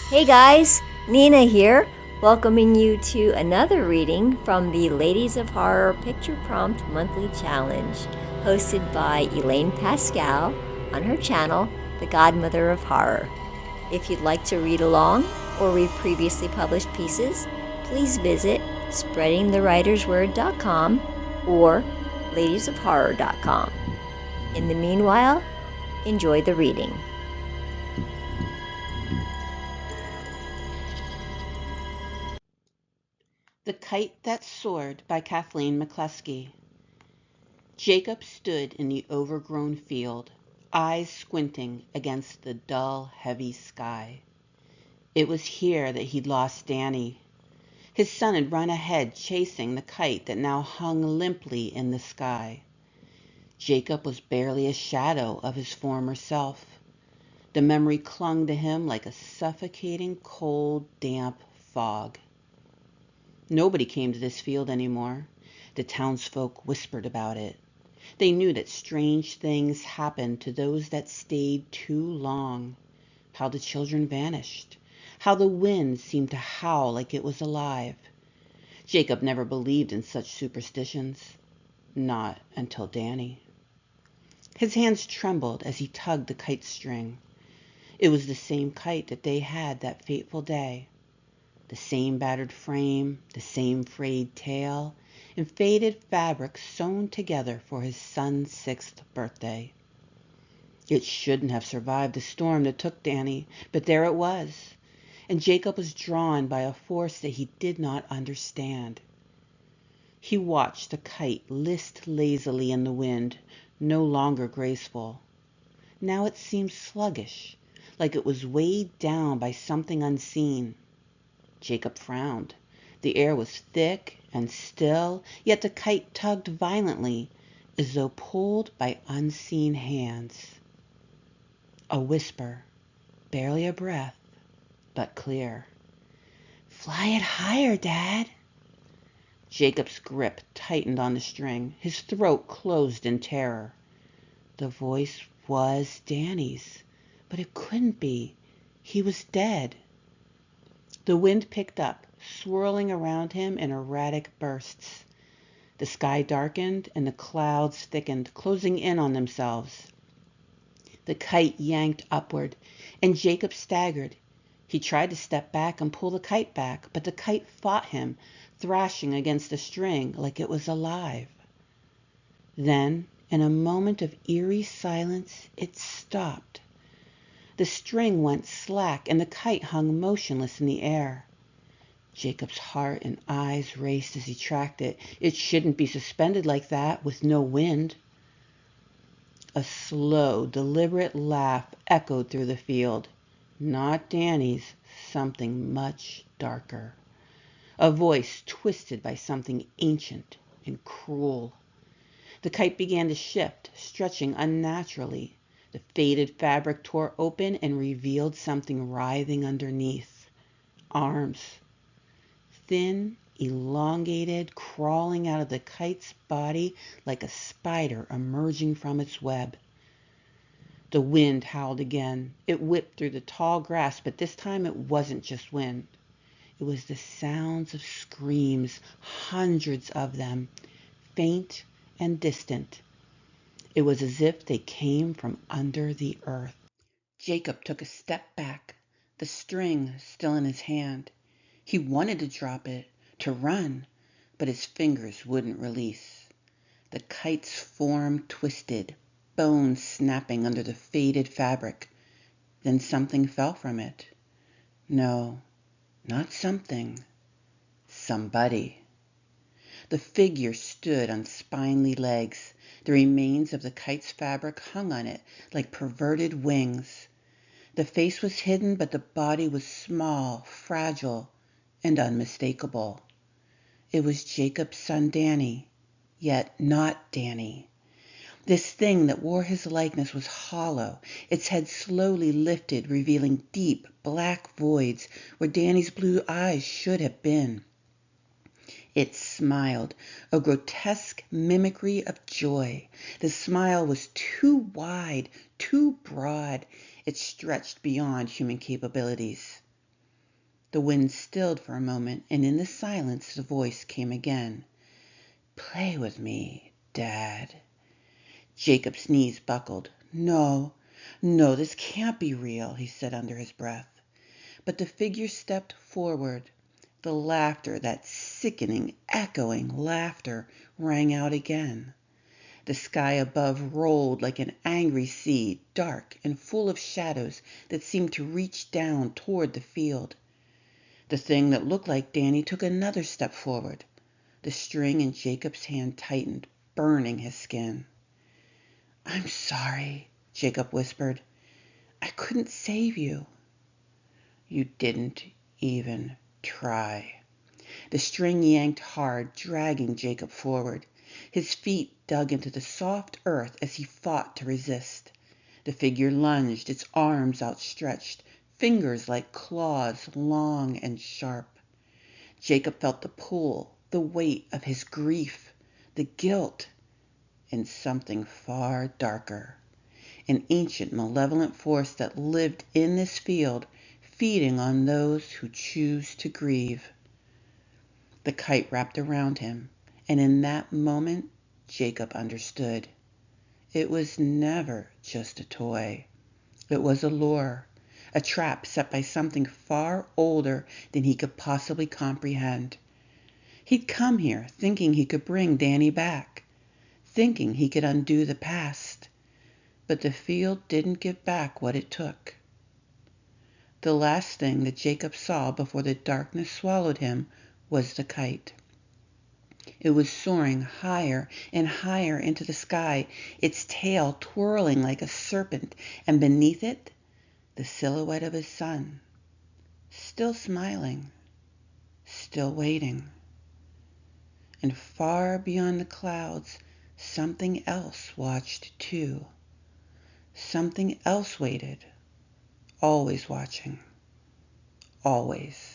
Hey guys, Nina here, welcoming you to another reading from the Ladies of Horror Picture Prompt Monthly Challenge, hosted by Elaine Pascal on her channel, The Godmother of Horror. If you'd like to read along or read previously published pieces, please visit spreadingthewritersword.com or ladiesofhorror.com. In the meanwhile, enjoy the reading. The Kite That Soared by Kathleen McCluskey. Jacob stood in the overgrown field, eyes squinting against the dull, heavy sky. It was here that he'd lost Danny. His son had run ahead, chasing the kite that now hung limply in the sky. Jacob was barely a shadow of his former self. The memory clung to him like a suffocating, cold, damp fog. Nobody came to this field anymore. The townsfolk whispered about it. They knew that strange things happened to those that stayed too long. How the children vanished. How the wind seemed to howl like it was alive. Jacob never believed in such superstitions. Not until Danny. His hands trembled as he tugged the kite string. It was the same kite that they had that fateful day. The same battered frame, the same frayed tail, and faded fabric sewn together for his son's 6th birthday. It shouldn't have survived the storm that took Danny, but there it was, and Jacob was drawn by a force that he did not understand. He watched the kite list lazily in the wind, no longer graceful. Now it seemed sluggish, like it was weighed down by something unseen. Jacob frowned. The air was thick and still, yet the kite tugged violently, as though pulled by unseen hands. A whisper, barely a breath, but clear. "Fly it higher, Dad." Jacob's grip tightened on the string. His throat closed in terror. The voice was Danny's, but it couldn't be. He was dead. The wind picked up, swirling around him in erratic bursts. The sky darkened and the clouds thickened, closing in on themselves. The kite yanked upward, and Jacob staggered. He tried to step back and pull the kite back, but the kite fought him, thrashing against the string like it was alive. Then, in a moment of eerie silence, it stopped. The string went slack, and the kite hung motionless in the air. Jacob's heart and eyes raced as he tracked it. It shouldn't be suspended like that, with no wind. A slow, deliberate laugh echoed through the field. Not Danny's, something much darker. A voice twisted by something ancient and cruel. The kite began to shift, stretching unnaturally. The faded fabric tore open and revealed something writhing underneath. Arms. Thin, elongated, crawling out of the kite's body like a spider emerging from its web. The wind howled again. It whipped through the tall grass, but this time it wasn't just wind. It was the sounds of screams, hundreds of them, faint and distant. It was as if they came from under the earth. Jacob took a step back, the string still in his hand. He wanted to drop it, to run, but his fingers wouldn't release. The kite's form twisted, bones snapping under the faded fabric. Then something fell from it. No, not something. Somebody. The figure stood on spindly legs. The remains of the kite's fabric hung on it like perverted wings. The face was hidden, but the body was small, fragile, and unmistakable. It was Jacob's son Danny, yet not Danny. This thing that wore his likeness was hollow, its head slowly lifted, revealing deep, black voids where Danny's blue eyes should have been. It smiled, a grotesque mimicry of joy. The smile was too wide, too broad. It stretched beyond human capabilities. The wind stilled for a moment, and in the silence the voice came again. "Play with me, Dad." Jacob's knees buckled. No, this can't be real," he said under his breath. But the figure stepped forward. The laughter, that sickening, echoing laughter, rang out again. The sky above rolled like an angry sea, dark and full of shadows that seemed to reach down toward the field. The thing that looked like Danny took another step forward. The string in Jacob's hand tightened, burning his skin. "I'm sorry," Jacob whispered. "I couldn't save you." "You didn't even try." The string yanked hard, dragging Jacob forward. His feet dug into the soft earth as he fought to resist. The figure lunged, its arms outstretched, fingers like claws, long and sharp. Jacob felt the pull, the weight of his grief, the guilt, and something far darker. An ancient malevolent force that lived in this field, feeding on those who choose to grieve. The kite wrapped around him, and in that moment, Jacob understood. It was never just a toy. It was a lure, a trap set by something far older than he could possibly comprehend. He'd come here thinking he could bring Danny back, thinking he could undo the past. But the field didn't give back what it took. The last thing that Jacob saw before the darkness swallowed him was the kite. It was soaring higher and higher into the sky, its tail twirling like a serpent, and beneath it, the silhouette of his son, still smiling, still waiting. And far beyond the clouds, something else watched too. Something else waited, always watching, always.